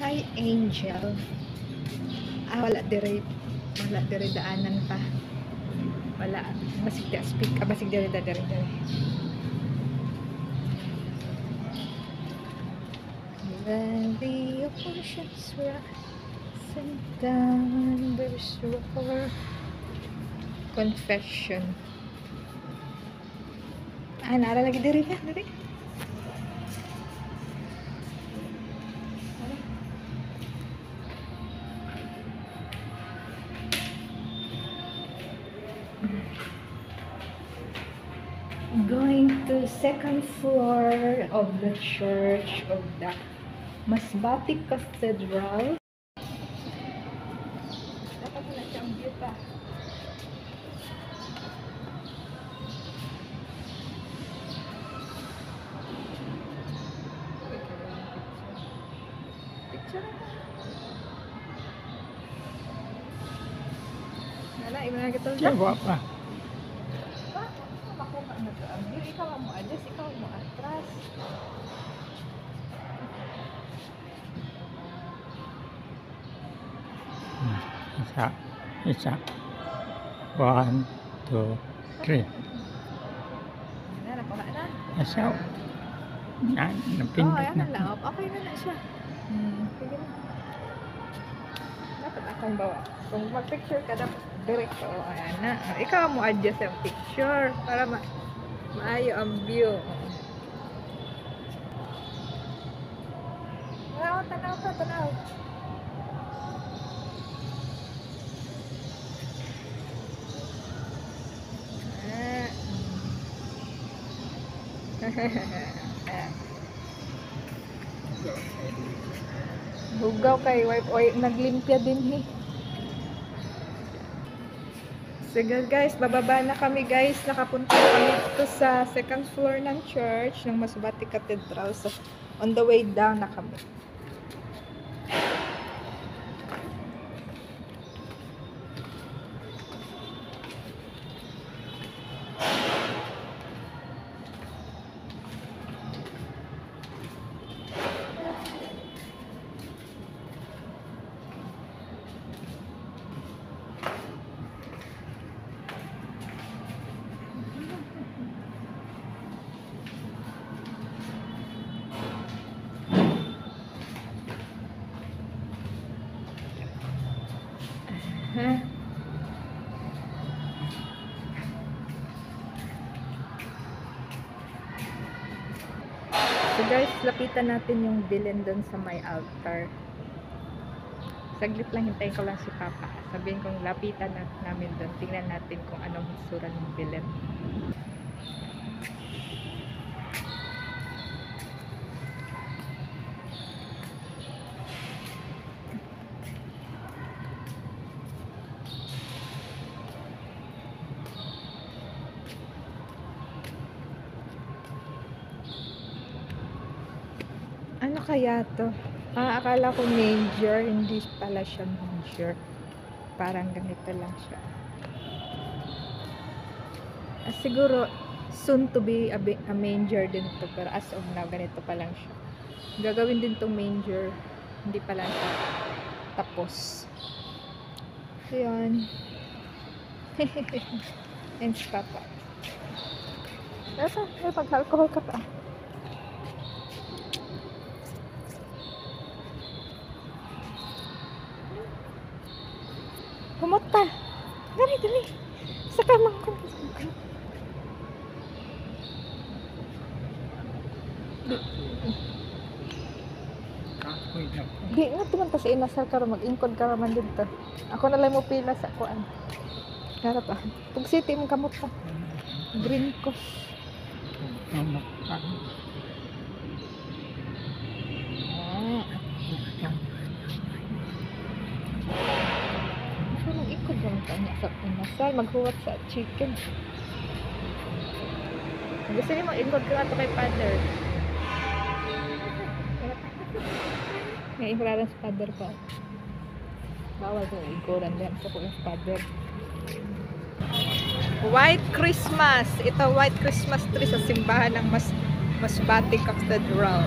Ay, Angel. Wala dire daanan pa. Wala. Basig di speak. Basig dire. When the oceans rising down, there's roar. Confession. Nara lagi dire ka, dire. Going to second floor of the church of the Masbate Cathedral. Dapat na siyang view pa. Picture na. Nala, iba na kita. Jawa pa. Ikaw mo adjust, ikaw mo atras. Isa. 1, 2, 3. Nakuha na. Asaw. Napindot ayan na. na. Okay na siya. Sige na. Dapat akong bawa. Kung mag-picture ka, dapat direct. Ayan na. Ikaw mo adjust ang picture para maayo ang view. Tanaw. Hugaw kay wife oy naglimpya din Sige guys, bababa na kami guys. Nakapunta kami dito sa second floor ng church ng Masbate Cathedral. So, on the way down na kami. So guys, lapitan natin yung bilin doon sa may altar. Saglit lang, hintayin ko lang si Papa. Sabihin kong lapitan namin doon. Tingnan natin kung anong hitsura ng bilin. Ano kaya to? Akala ko major, hindi pala siya major. Parang ganito lang siya. Siguro soon to be a manger din to, pero as of now ganito pa lang siya. Gagawin din tong manger, hindi pa lang siya tapos. So yun. And si Papa. May pag-alcohol ka pa. Pumunta. Dali. Sa kamang ko. Di nga tuman ta sa inasal ka mag-ingkod ka man dito. Ako na lang mo pila sa kuan. Gara pa. Pag city mo kamot pa. Green ko. Ikod lang tanya sa inasal, maghuwat sa chicken. Gusto niyo mag-ingkod ka nga kay father. May ihuraran sa father pa. Bawal kong ingkodan din sa kong father. White Christmas! Ito white Christmas tree sa simbahan ng Masbate Cathedral.